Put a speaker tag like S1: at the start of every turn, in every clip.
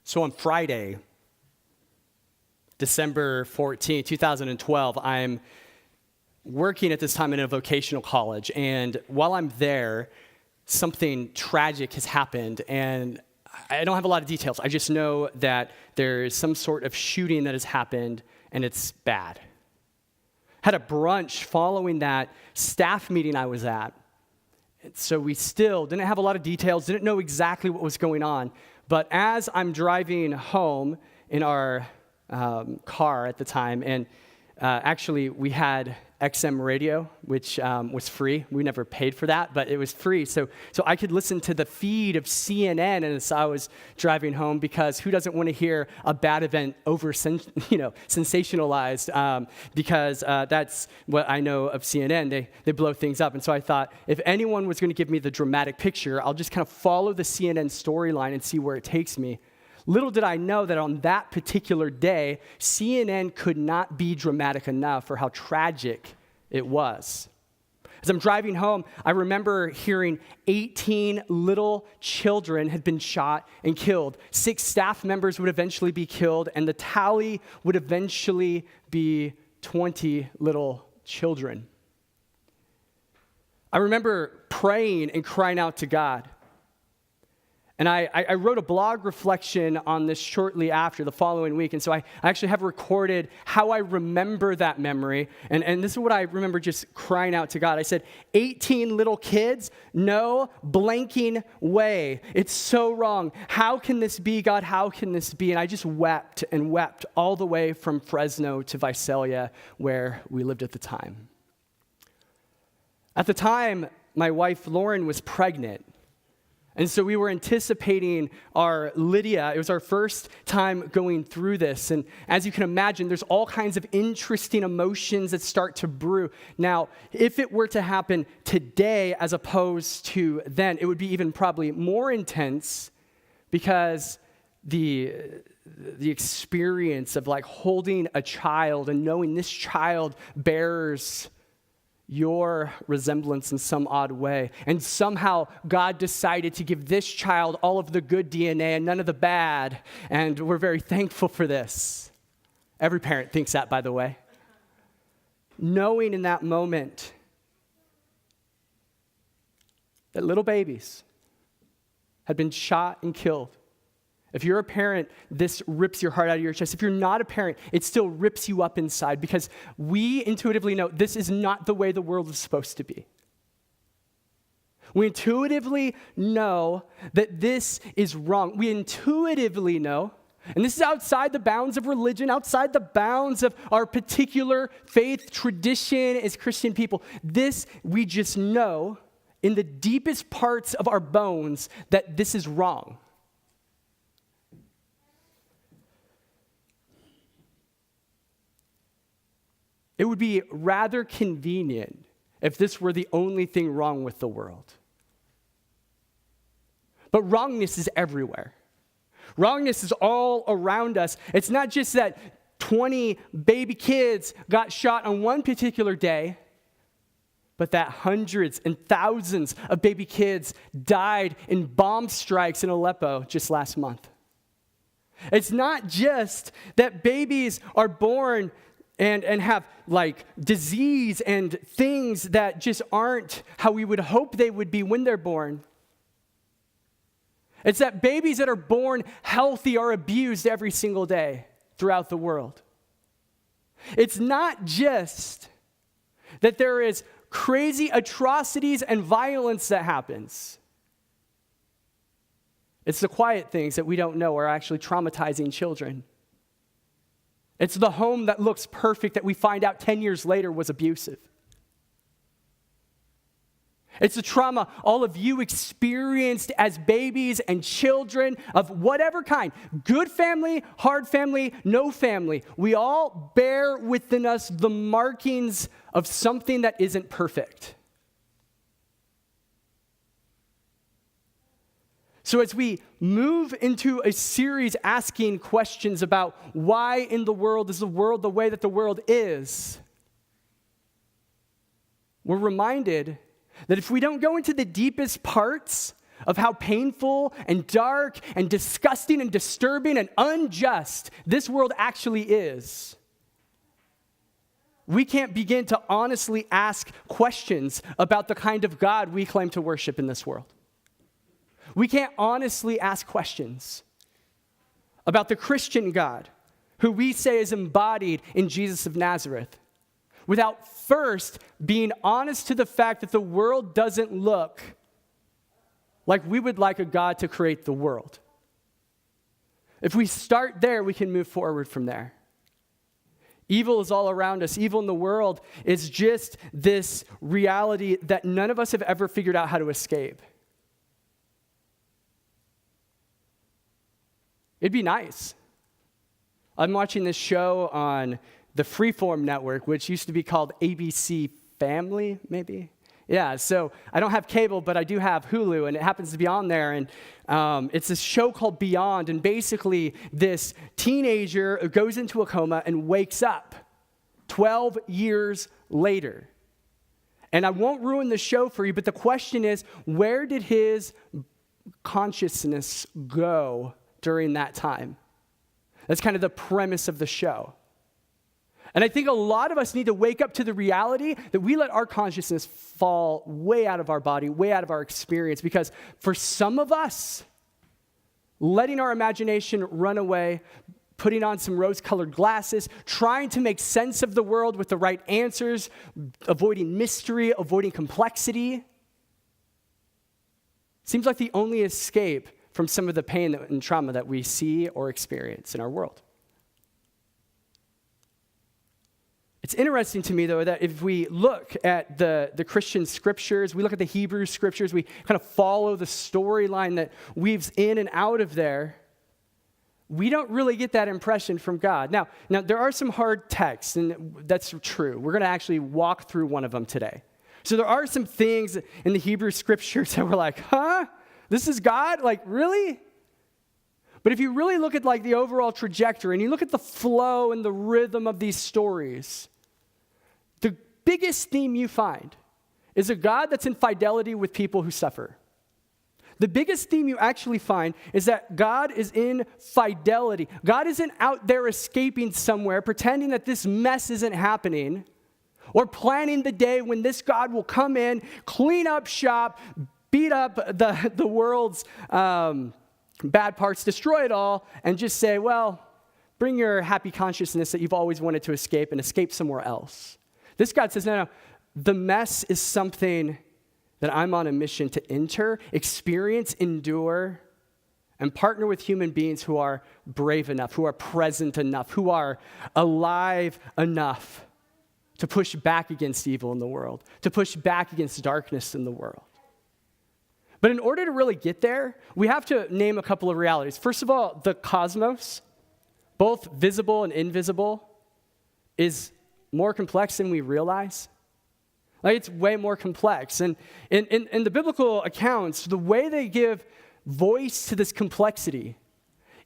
S1: So on Friday, December 14, 2012, I'm working at this time in a vocational college, and while I'm there, something tragic has happened, and I don't have a lot of details. I just know that there's some sort of shooting that has happened, and it's bad. Had a brunch following that staff meeting I was at, so we still didn't have a lot of details, didn't know exactly what was going on. But as I'm driving home in our car at the time, and actually we had XM radio, which was free. We never paid for that, but it was free. So I could listen to the feed of CNN as I was driving home, because who doesn't want to hear a bad event sensationalized? Because that's what I know of CNN. They blow things up. And so I thought, if anyone was going to give me the dramatic picture, I'll just kind of follow the CNN storyline and see where it takes me. Little did I know that on that particular day, CNN could not be dramatic enough for how tragic it was. As I'm driving home, I remember hearing 18 little children had been shot and killed. 6 staff members would eventually be killed, and the tally would eventually be 20 little children. I remember praying and crying out to God. And I wrote a blog reflection on this shortly after, the following week. And so I actually have recorded how I remember that memory. And this is what I remember just crying out to God. I said, 18 little kids? No blanking way. It's so wrong. How can this be, God? How can this be? And I just wept and wept all the way from Fresno to Visalia, where we lived at the time. At the time, my wife, Lauren, was pregnant. And so we were anticipating our Lydia. It was our first time going through this. And as you can imagine, there's all kinds of interesting emotions that start to brew. Now, if it were to happen today as opposed to then, it would be even probably more intense, because the experience of like holding a child and knowing this child bears your resemblance in some odd way. And somehow God decided to give this child all of the good DNA and none of the bad. And we're very thankful for this. Every parent thinks that, by the way. Knowing in that moment that little babies had been shot and killed. If you're a parent, this rips your heart out of your chest. If you're not a parent, it still rips you up inside, because we intuitively know this is not the way the world is supposed to be. We intuitively know that this is wrong. We intuitively know, and this is outside the bounds of religion, outside the bounds of our particular faith tradition as Christian people. This, we just know in the deepest parts of our bones that this is wrong. It would be rather convenient if this were the only thing wrong with the world. But wrongness is everywhere. Wrongness is all around us. It's not just that 20 baby kids got shot on one particular day, but that hundreds and thousands of baby kids died in bomb strikes in Aleppo just last month. It's not just that babies are born and have like disease and things that just aren't how we would hope they would be when they're born. It's that babies that are born healthy are abused every single day throughout the world. It's not just that there is crazy atrocities and violence that happens. It's the quiet things that we don't know are actually traumatizing children. It's the home that looks perfect that we find out 10 years later was abusive. It's the trauma all of you experienced as babies and children of whatever kind. Good family, hard family, no family. We all bear within us the markings of something that isn't perfect. So as we move into a series asking questions about why in the world is the world the way that the world is, we're reminded that if we don't go into the deepest parts of how painful and dark and disgusting and disturbing and unjust this world actually is, we can't begin to honestly ask questions about the kind of God we claim to worship in this world. We can't honestly ask questions about the Christian God who we say is embodied in Jesus of Nazareth without first being honest to the fact that the world doesn't look like we would like a God to create the world. If we start there, we can move forward from there. Evil is all around us. Evil in the world is just this reality that none of us have ever figured out how to escape. It'd be nice. I'm watching this show on the Freeform network, which used to be called ABC Family, maybe? Yeah, so I don't have cable, but I do have Hulu, and it happens to be on there. And it's this show called Beyond, and basically this teenager goes into a coma and wakes up 12 years later. And I won't ruin the show for you, but the question is, where did his consciousness go during that time? That's kind of the premise of the show. And I think a lot of us need to wake up to the reality that we let our consciousness fall way out of our body, way out of our experience, because for some of us, letting our imagination run away, putting on some rose-colored glasses, trying to make sense of the world with the right answers, avoiding mystery, avoiding complexity, seems like the only escape from some of the pain and trauma that we see or experience in our world. It's interesting to me, though, that if we look at the Christian scriptures, we look at the Hebrew scriptures, we kind of follow the storyline that weaves in and out of there, we don't really get that impression from God. Now there are some hard texts, and that's true. We're going to actually walk through one of them today. So there are some things in the Hebrew scriptures that we're like, huh? This is God? Like, really? But if you really look at like the overall trajectory and you look at the flow and the rhythm of these stories, the biggest theme you find is a God that's in fidelity with people who suffer. The biggest theme you actually find is that God is in fidelity. God isn't out there escaping somewhere, pretending that this mess isn't happening, or planning the day when this God will come in, clean up shop, beat up the world's bad parts, destroy it all, and just say, well, bring your happy consciousness that you've always wanted to escape and escape somewhere else. This God says, no, the mess is something that I'm on a mission to enter, experience, endure, and partner with human beings who are brave enough, who are present enough, who are alive enough to push back against evil in the world, to push back against darkness in the world. But in order to really get there, we have to name a couple of realities. First of all, the cosmos, both visible and invisible, is more complex than we realize. Like, it's way more complex. And in the biblical accounts, the way they give voice to this complexity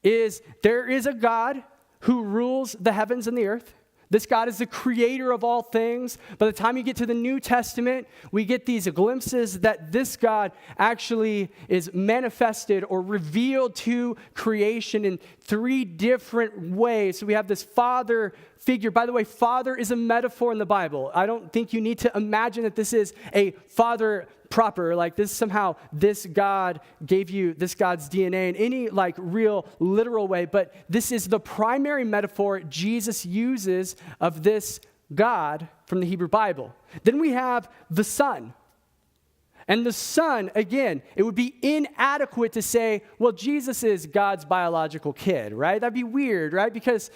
S1: is there is a God who rules the heavens and the earth. This God is the creator of all things. By the time you get to the New Testament, we get these glimpses that this God actually is manifested or revealed to creation in three different ways. So we have this Father figure. By the way, Father is a metaphor in the Bible. I don't think you need to imagine that this is a father proper, like this somehow this God gave you this God's DNA in any like real literal way, but this is the primary metaphor Jesus uses of this God from the Hebrew Bible. Then we have the Son. And the Son, again, it would be inadequate to say, well, Jesus is God's biological kid, right? That'd be weird, right? Because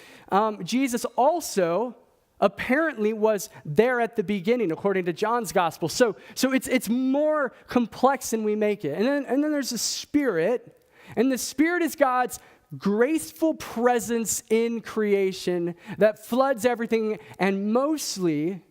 S1: Jesus also apparently was there at the beginning, according to John's gospel. So it's more complex than we make it. And then there's the Spirit, and the Spirit is God's graceful presence in creation that floods everything and mostly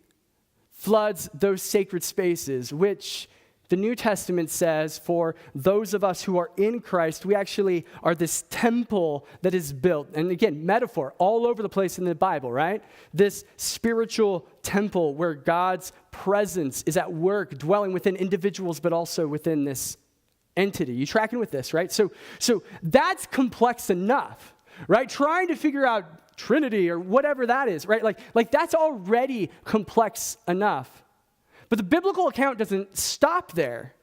S1: floods those sacred spaces, which the New Testament says for those of us who are in Christ, we actually are this temple that is built. And again, metaphor all over the place in the Bible, right? This spiritual temple where God's presence is at work, dwelling within individuals, but also within this entity. You tracking with this, right? So that's complex enough, right? Trying to figure out Trinity or whatever that is, right? Like that's already complex enough. But the biblical account doesn't stop there.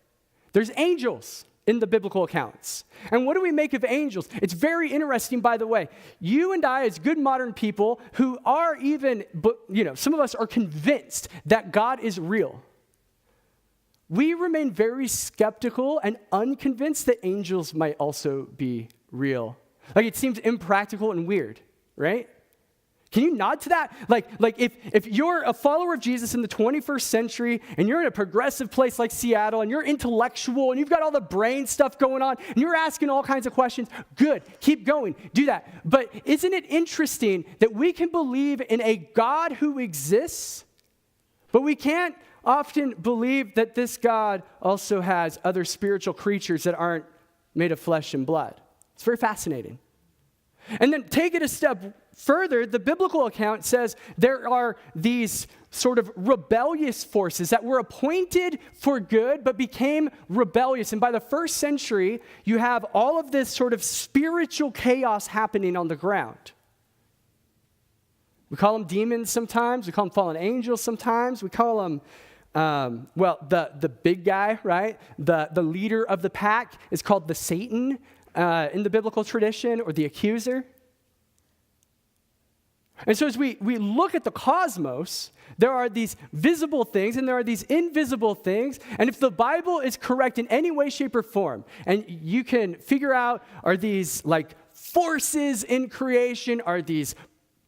S1: There's angels in the biblical accounts. And what do we make of angels? It's very interesting, by the way. You and I, as good modern people who are even, some of us are convinced that God is real. We remain very skeptical and unconvinced that angels might also be real. Like, it seems impractical and weird, right? Can you nod to that? Like if you're a follower of Jesus in the 21st century and you're in a progressive place like Seattle and you're intellectual and you've got all the brain stuff going on and you're asking all kinds of questions, good, keep going, do that. But isn't it interesting that we can believe in a God who exists, but we can't often believe that this God also has other spiritual creatures that aren't made of flesh and blood? It's very fascinating. And then take it a step further, the biblical account says there are these sort of rebellious forces that were appointed for good but became rebellious. And by the first century, you have all of this sort of spiritual chaos happening on the ground. We call them demons sometimes. We call them fallen angels sometimes. We call them, the big guy, right? The leader of the pack is called the Satan in the biblical tradition, or the accuser. And so as we look at the cosmos, there are these visible things and there are these invisible things. And if the Bible is correct in any way, shape, or form, and you can figure out, are these like forces in creation? Are these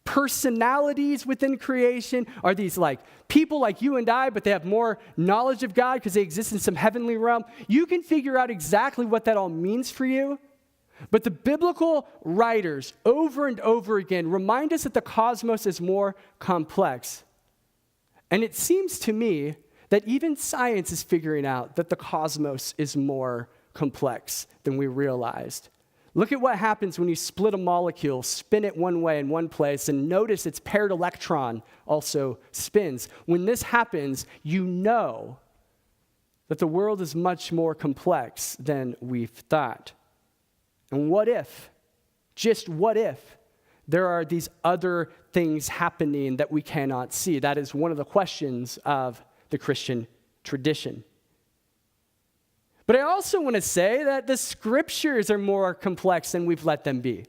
S1: personalities within creation? Are these like people like you and I, but they have more knowledge of God because they exist in some heavenly realm? You can figure out exactly what that all means for you. But the biblical writers over and over again remind us that the cosmos is more complex. And it seems to me that even science is figuring out that the cosmos is more complex than we realized. Look at what happens when you split a molecule, spin it one way in one place, and notice its paired electron also spins. When this happens, you know that the world is much more complex than we've thought. And what if, just what if, there are these other things happening that we cannot see? That is one of the questions of the Christian tradition. But I also want to say that the scriptures are more complex than we've let them be.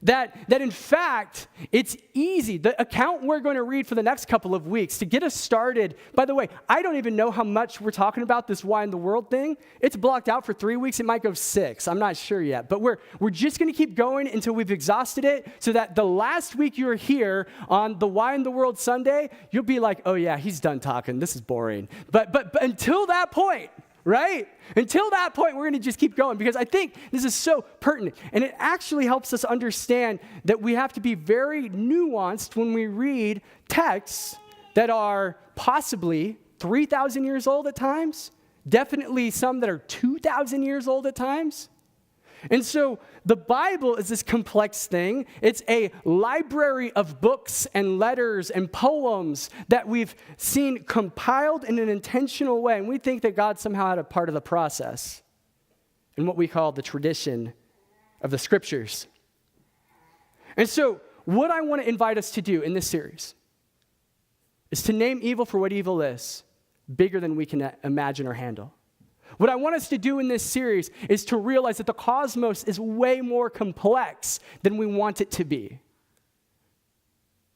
S1: That in fact, it's easy. The account we're going to read for the next couple of weeks, to get us started, by the way, I don't even know how much we're talking about this why in the world thing. It's blocked out for 3 weeks. It might go 6. I'm not sure yet. But we're just going to keep going until we've exhausted it, so that the last week you're here on the Why in the World Sunday, you'll be like, oh yeah, he's done talking. This is boring. But until that point, right? Until that point, we're going to just keep going, because I think this is so pertinent. And it actually helps us understand that we have to be very nuanced when we read texts that are possibly 3,000 years old at times, definitely some that are 2,000 years old at times. And so the Bible is this complex thing. It's a library of books and letters and poems that we've seen compiled in an intentional way. And we think that God somehow had a part of the process in what we call the tradition of the scriptures. And so what I want to invite us to do in this series is to name evil for what evil is, bigger than we can imagine or handle. What I want us to do in this series is to realize that the cosmos is way more complex than we want it to be.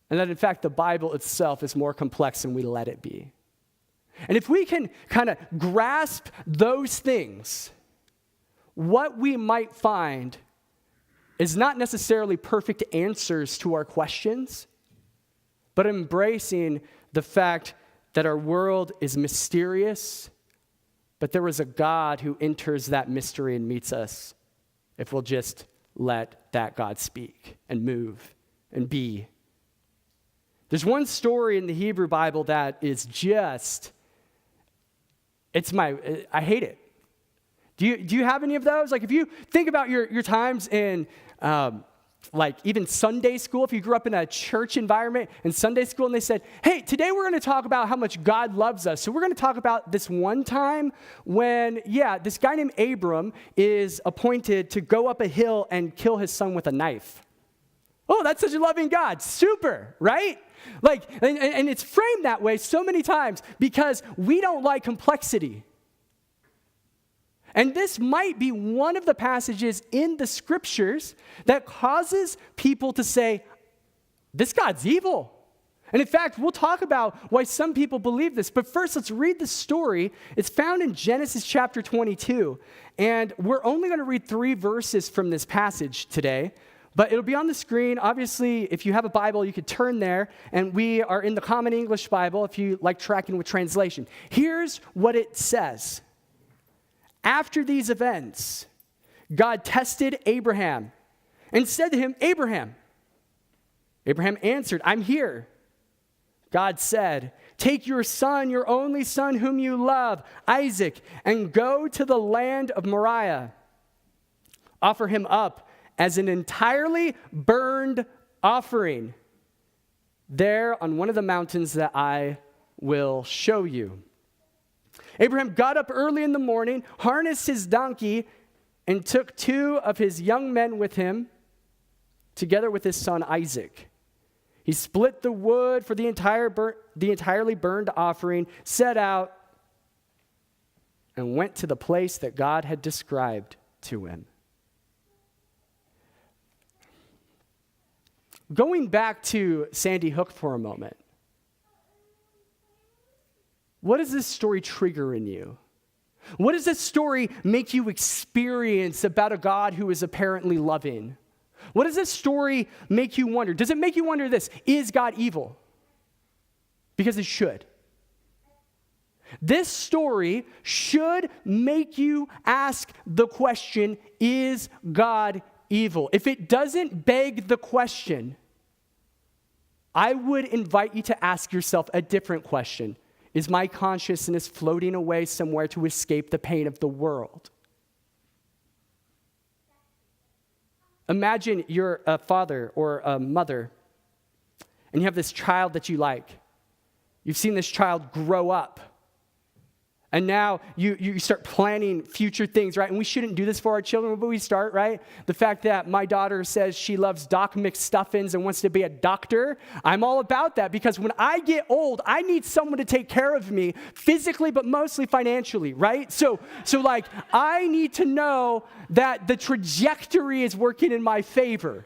S1: And that, in fact, the Bible itself is more complex than we let it be. And if we can kind of grasp those things, what we might find is not necessarily perfect answers to our questions, but embracing the fact that our world is mysterious, but there is a God who enters that mystery and meets us if we'll just let that God speak and move and be. There's one story in the Hebrew Bible that is just, I hate it. Do you have any of those? Like, if you think about your times in like even Sunday school, if you grew up in a church environment in Sunday school and they said, hey, today we're going to talk about how much God loves us. So we're going to talk about this one time when, this guy named Abram is appointed to go up a hill and kill his son with a knife. Oh, that's such a loving God. Super, right? Like, and it's framed that way so many times because we don't like complexity. And this might be one of the passages in the scriptures that causes people to say, this God's evil. And in fact, we'll talk about why some people believe this. But first, let's read the story. It's found in Genesis chapter 22. And we're only going to read 3 verses from this passage today. But it'll be on the screen. Obviously, if you have a Bible, you could turn there. And we are in the Common English Bible if you like tracking with translation. Here's what it says. After these events, God tested Abraham and said to him, Abraham. Abraham answered, I'm here. God said, take your son, your only son whom you love, Isaac, and go to the land of Moriah. Offer him up as an entirely burned offering there on one of the mountains that I will show you. Abraham got up early in the morning, harnessed his donkey, and took 2 of his young men with him, together with his son Isaac. He split the wood for the entirely burned offering, set out, and went to the place that God had described to him. Going back to Sandy Hook for a moment, what does this story trigger in you? What does this story make you experience about a God who is apparently loving? What does this story make you wonder? Does it make you wonder this? Is God evil? Because it should. This story should make you ask the question, is God evil? If it doesn't beg the question, I would invite you to ask yourself a different question. Is my consciousness floating away somewhere to escape the pain of the world? Imagine you're a father or a mother, and you have this child that you like. You've seen this child grow up. And now you start planning future things, right? And we shouldn't do this for our children, but we start, right? The fact that my daughter says she loves Doc McStuffins and wants to be a doctor, I'm all about that because when I get old, I need someone to take care of me physically, but mostly financially, right? So like, I need to know that the trajectory is working in my favor.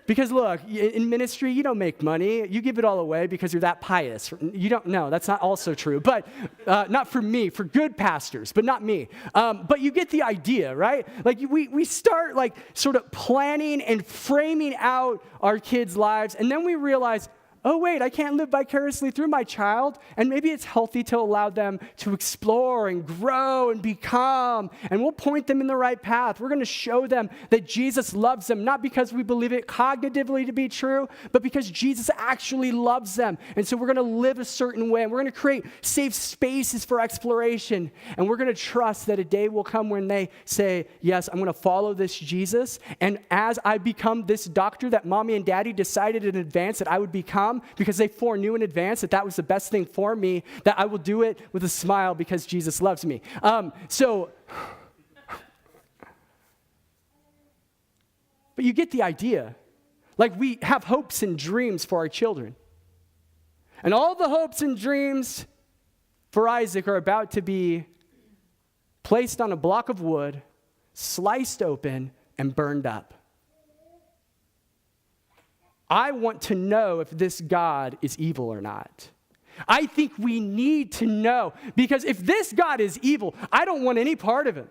S1: Because look, in ministry, you don't make money. You give it all away because you're that pious. You don't know. That's not also true. But not for me, for good pastors, but not me. But you get the idea, right? Like we start like sort of planning and framing out our kids' lives. And then we realize, oh, wait, I can't live vicariously through my child. And maybe it's healthy to allow them to explore and grow and become. And we'll point them in the right path. We're going to show them that Jesus loves them, not because we believe it cognitively to be true, but because Jesus actually loves them. And so we're going to live a certain way. And we're going to create safe spaces for exploration. And we're going to trust that a day will come when they say, yes, I'm going to follow this Jesus. And as I become this doctor that mommy and daddy decided in advance that I would become, because they foreknew in advance that was the best thing for me, that I will do it with a smile because Jesus loves me. But you get the idea. Like we have hopes and dreams for our children. And all the hopes and dreams for Isaac are about to be placed on a block of wood, sliced open, and burned up. I want to know if this God is evil or not. I think we need to know, because if this God is evil, I don't want any part of him.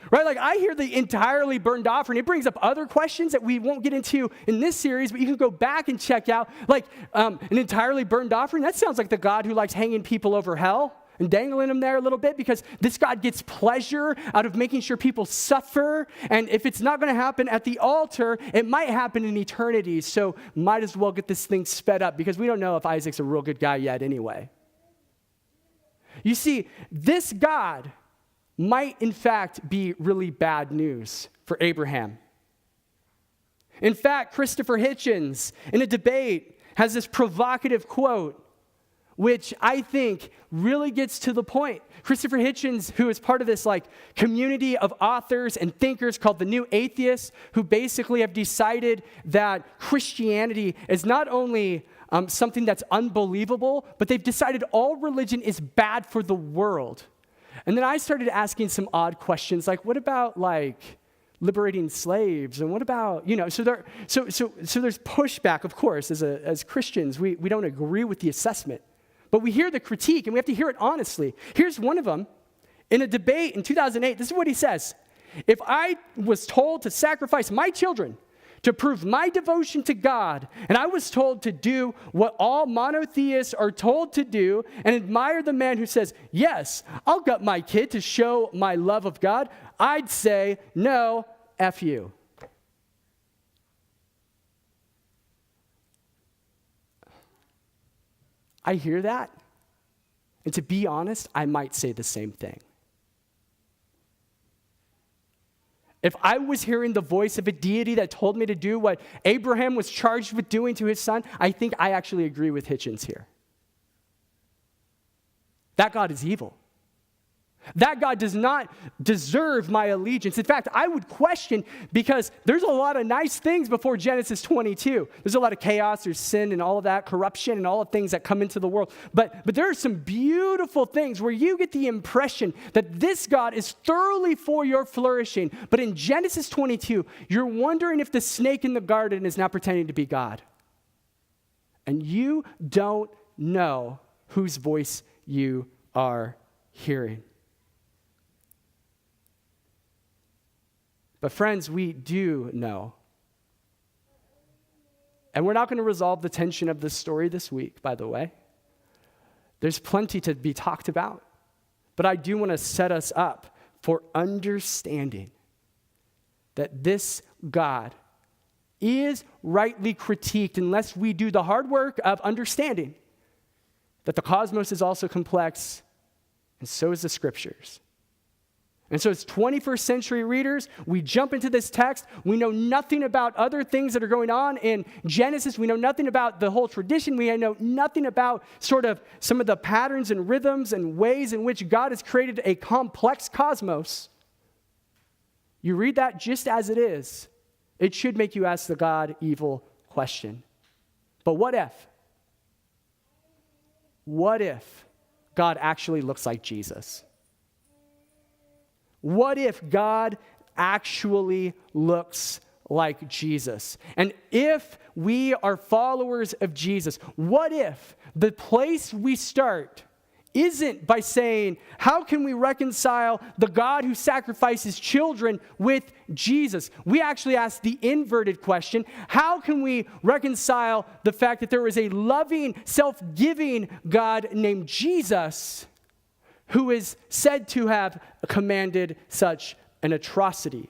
S1: Right? Like I hear the entirely burned offering. It brings up other questions that we won't get into in this series, but you can go back and check out like an entirely burned offering. That sounds like the God who likes hanging people over hell and dangling them there a little bit, because this God gets pleasure out of making sure people suffer. And if it's not going to happen at the altar, it might happen in eternity. So might as well get this thing sped up, because we don't know if Isaac's a real good guy yet anyway. You see, this God might in fact be really bad news for Abraham. In fact, Christopher Hitchens, in a debate, has this provocative quote, which I think really gets to the point. Christopher Hitchens, who is part of this community of authors and thinkers called the New Atheists, who basically have decided that Christianity is not only something that's unbelievable, but they've decided all religion is bad for the world. And then I started asking some odd questions, like what about liberating slaves, and what about so there's pushback, of course, as Christians. We don't agree with the assessment. But we hear the critique, and we have to hear it honestly. Here's one of them. In a debate in 2008, this is what he says. If I was told to sacrifice my children to prove my devotion to God, and I was told to do what all monotheists are told to do and admire the man who says, yes, I'll gut my kid to show my love of God, I'd say, no, F you. I hear that, and to be honest, I might say the same thing. If I was hearing the voice of a deity that told me to do what Abraham was charged with doing to his son, I think I actually agree with Hitchens here. That God is evil. That God does not deserve my allegiance. In fact, I would question, because there's a lot of nice things before Genesis 22. There's a lot of chaos, there's sin and all of that, corruption and all of things that come into the world. But there are some beautiful things where you get the impression that this God is thoroughly for your flourishing. But in Genesis 22, you're wondering if the snake in the garden is now pretending to be God. And you don't know whose voice you are hearing. But friends, we do know. And we're not going to resolve the tension of this story this week, by the way. There's plenty to be talked about. But I do want to set us up for understanding that this God is rightly critiqued unless we do the hard work of understanding that the cosmos is also complex, and so is the scriptures. And so as 21st century readers, we jump into this text. We know nothing about other things that are going on in Genesis. We know nothing about the whole tradition. We know nothing about sort of some of the patterns and rhythms and ways in which God has created a complex cosmos. You read that just as it is. It should make you ask the God-evil question. But what if? What if God actually looks like Jesus? What if God actually looks like Jesus? And if we are followers of Jesus, what if the place we start isn't by saying, how can we reconcile the God who sacrifices children with Jesus? We actually ask the inverted question, how can we reconcile the fact that there is a loving, self-giving God named Jesus who is said to have commanded such an atrocity?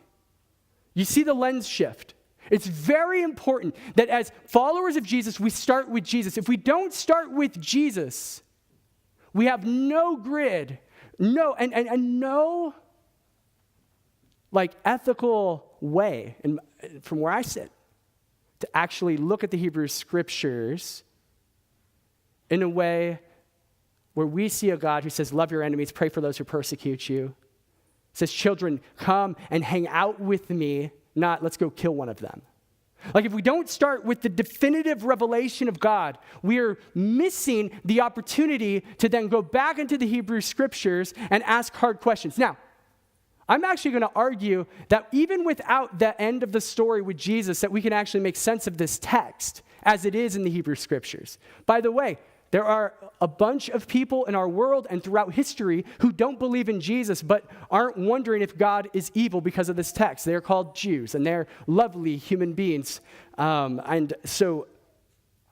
S1: You see the lens shift. It's very important that as followers of Jesus, we start with Jesus. If we don't start with Jesus, we have no grid, no ethical way, and from where I sit, to actually look at the Hebrew scriptures in a way where we see a God who says, love your enemies, pray for those who persecute you. Says, children, come and hang out with me, not let's go kill one of them. If we don't start with the definitive revelation of God, we are missing the opportunity to then go back into the Hebrew scriptures and ask hard questions. Now, I'm actually going to argue that even without the end of the story with Jesus, that we can actually make sense of this text as it is in the Hebrew scriptures. By the way, there are a bunch of people in our world and throughout history who don't believe in Jesus but aren't wondering if God is evil because of this text. They're called Jews, and they're lovely human beings. And so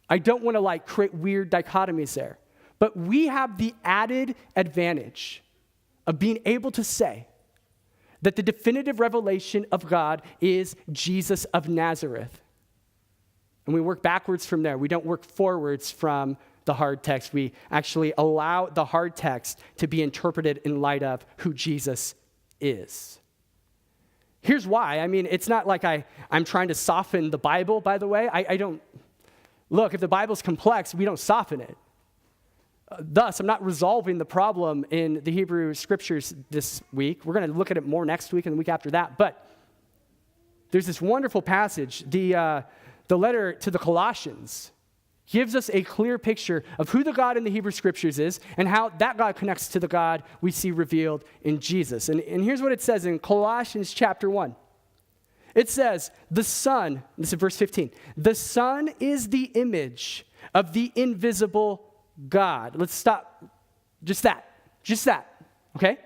S1: I don't want to create weird dichotomies there. But we have the added advantage of being able to say that the definitive revelation of God is Jesus of Nazareth. And we work backwards from there. We don't work forwards from the hard text. We actually allow the hard text to be interpreted in light of who Jesus is. here's why. I mean, it's not like I'm trying to soften the Bible, by the way. I don't, look, if the Bible's complex, we don't soften it. Thus, I'm not resolving the problem in the Hebrew scriptures this week. We're going to look at it more next week and the week after that. But there's this wonderful passage, the letter to the Colossians gives us a clear picture of who the God in the Hebrew scriptures is and how that God connects to the God we see revealed in Jesus. And here's what it says in Colossians chapter 1. It says, the Son, this is verse 15, the Son is the image of the invisible God. Let's stop. Just that, okay?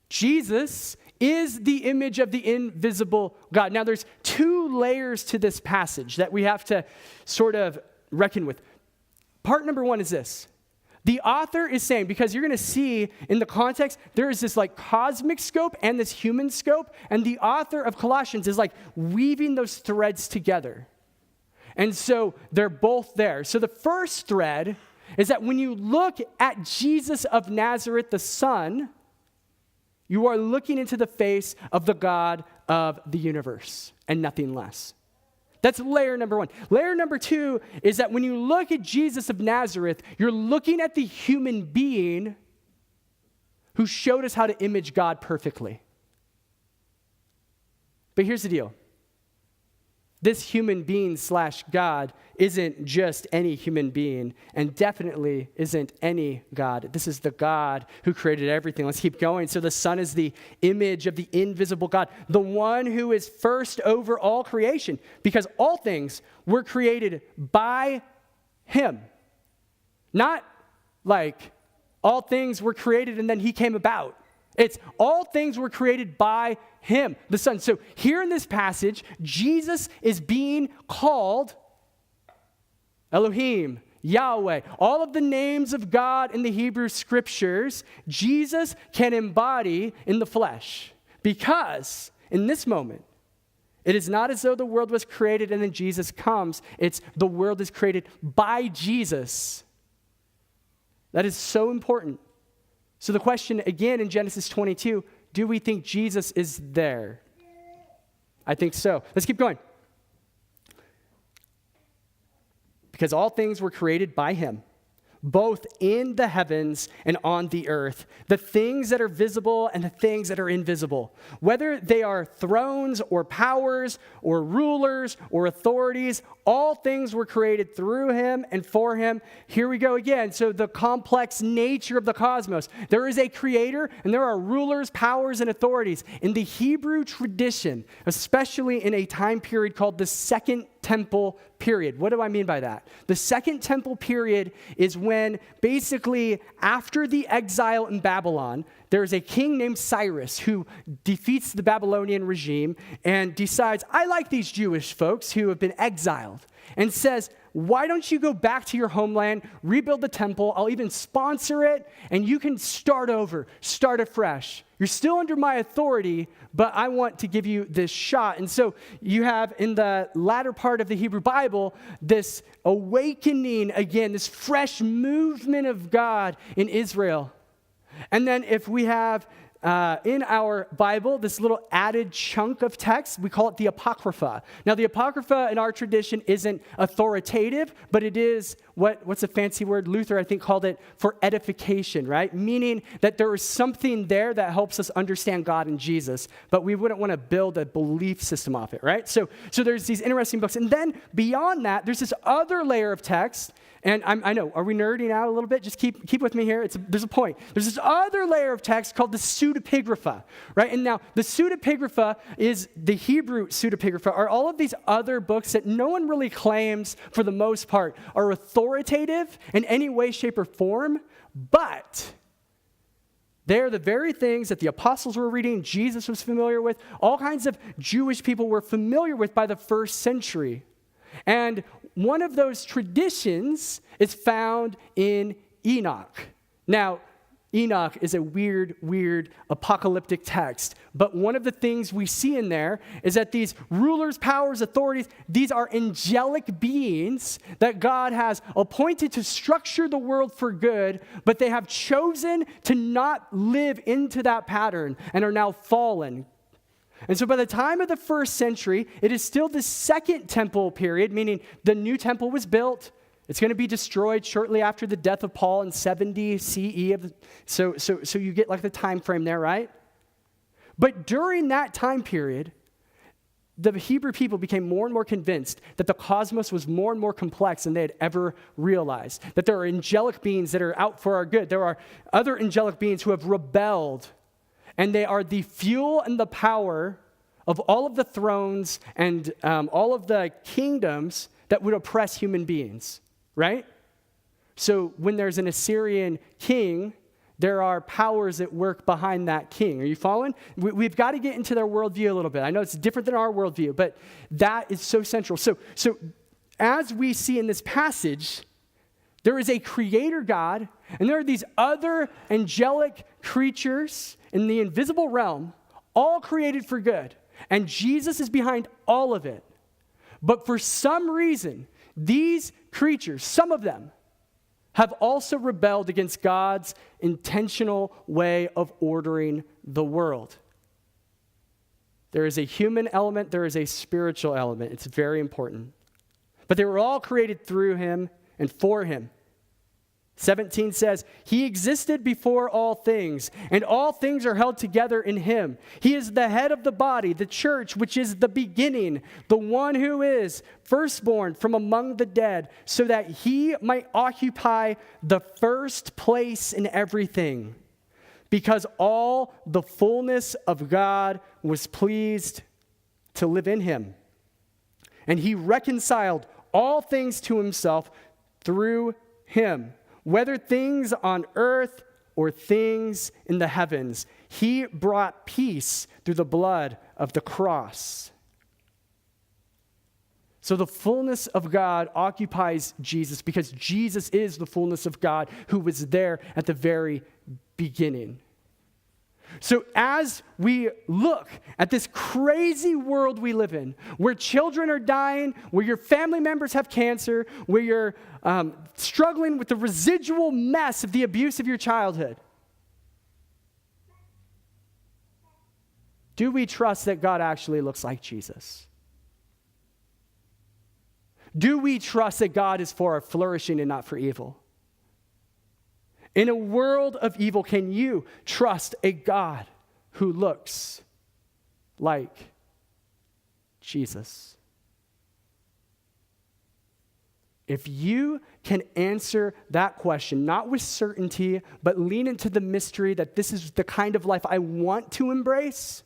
S1: Jesus is the image of the invisible God. Now, there's two layers to this passage that we have to sort of reckon with. Part number one is this. The author is saying, because you're going to see in the context, there is this like cosmic scope and this human scope, and the author of Colossians is like weaving those threads together. And so they're both there. So the first thread is that when you look at Jesus of Nazareth, the Son, you are looking into the face of the God of the universe and nothing less. That's layer number one. Layer number two is that when you look at Jesus of Nazareth, you're looking at the human being who showed us how to image God perfectly. But here's the deal. This human being / God isn't just any human being and definitely isn't any God. This is the God who created everything. Let's keep going. So the Son is the image of the invisible God, the one who is first over all creation, because all things were created by him. Not like all things were created and then he came about. It's all things were created by him, the Son. So here in this passage, Jesus is being called Elohim, Yahweh. All of the names of God in the Hebrew scriptures, Jesus can embody in the flesh. Because in this moment, it is not as though the world was created and then Jesus comes. It's the world is created by Jesus. That is so important. So the question again in Genesis 22, do we think Jesus is there? I think so. Let's keep going. Because all things were created by him, both in the heavens and on the earth, the things that are visible and the things that are invisible, whether they are thrones or powers or rulers or authorities, all things were created through him and for him. Here we go again. So the complex nature of the cosmos. There is a creator and there are rulers, powers, and authorities. In the Hebrew tradition, especially in a time period called the Second Temple period. What do I mean by that? The Second Temple period is when basically after the exile in Babylon, there is a king named Cyrus who defeats the Babylonian regime and decides, I like these Jewish folks who have been exiled, and says, why don't you go back to your homeland, rebuild the temple, I'll even sponsor it, and you can start over, start afresh. You're still under my authority, but I want to give you this shot. And so you have in the latter part of the Hebrew Bible, this awakening again, this fresh movement of God in Israel. And then if we have in our Bible, this little added chunk of text, we call it the Apocrypha. Now, the Apocrypha in our tradition isn't authoritative, but it is, what's a fancy word? Luther, I think, called it for edification, right? Meaning that there is something there that helps us understand God and Jesus, but we wouldn't want to build a belief system off it, right? So there's these interesting books. And then beyond that, there's this other layer of text. And I know, are we nerding out a little bit? Just keep with me here. There's a point. There's this other layer of text called the pseudepigrapha, right? And now the pseudepigrapha is the Hebrew pseudepigrapha, are all of these other books that no one really claims, for the most part, are authoritative in any way, shape, or form, but they're the very things that the apostles were reading, Jesus was familiar with, all kinds of Jewish people were familiar with by the first century. And one of those traditions is found in Enoch. Now, Enoch is a weird apocalyptic text, but one of the things we see in there is that these rulers, powers, authorities, these are angelic beings that God has appointed to structure the world for good, but they have chosen to not live into that pattern and are now fallen. And so by the time of the first century, it is still the second temple period, meaning the new temple was built. It's going to be destroyed shortly after the death of Paul in 70 CE. So you get like the time frame there, right? But during that time period, the Hebrew people became more and more convinced that the cosmos was more and more complex than they had ever realized, that there are angelic beings that are out for our good. There are other angelic beings who have rebelled, and they are the fuel and the power of all of the thrones and all of the kingdoms that would oppress human beings, right? So when there's an Assyrian king, there are powers at work behind that king. Are you following? We've got to get into their worldview a little bit. I know it's different than our worldview, but that is so central. So as we see in this passage, there is a creator God, and there are these other angelic creatures in the invisible realm, all created for good. And Jesus is behind all of it. But for some reason, these creatures, some of them, have also rebelled against God's intentional way of ordering the world. There is a human element, there is a spiritual element. It's very important. But they were all created through him and for him. 17 says, he existed before all things, and all things are held together in him. He is the head of the body, the church, which is the beginning, the one who is firstborn from among the dead, so that he might occupy the first place in everything. Because all the fullness of God was pleased to live in him. And he reconciled all things to himself through him. Whether things on earth or things in the heavens, he brought peace through the blood of the cross. So the fullness of God occupies Jesus because Jesus is the fullness of God who was there at the very beginning. So as we look at this crazy world we live in, where children are dying, where your family members have cancer, where you're struggling with the residual mess of the abuse of your childhood, do we trust that God actually looks like Jesus? Do we trust that God is for our flourishing and not for evil? In a world of evil, can you trust a God who looks like Jesus? If you can answer that question, not with certainty, but lean into the mystery that this is the kind of life I want to embrace,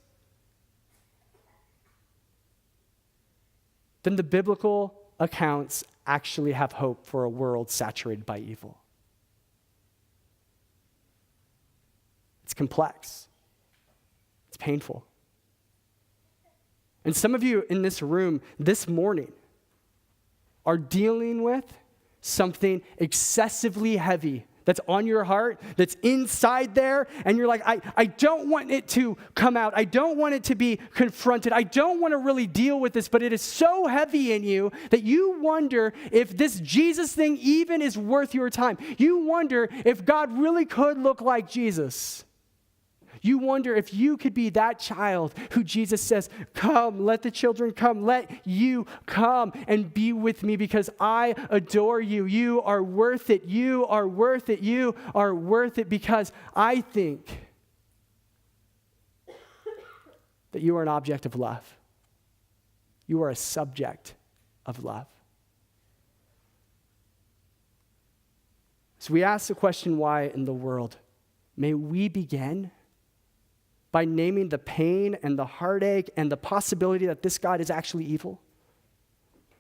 S1: then the biblical accounts actually have hope for a world saturated by evil. It's complex. It's painful. And some of you in this room this morning are dealing with something excessively heavy that's on your heart, that's inside there, and you're like, I don't want it to come out. I don't want it to be confronted. I don't want to really deal with this, but it is so heavy in you that you wonder if this Jesus thing even is worth your time. You wonder if God really could look like Jesus. You wonder if you could be that child who Jesus says, come, let the children come, let you come and be with me because I adore you. You are worth it. You are worth it. You are worth it because I think that you are an object of love. You are a subject of love. So we ask the question, why in the world? May we begin by naming the pain and the heartache and the possibility that this God is actually evil,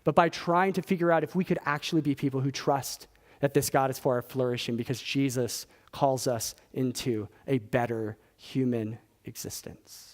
S1: but by trying to figure out if we could actually be people who trust that this God is for our flourishing because Jesus calls us into a better human existence.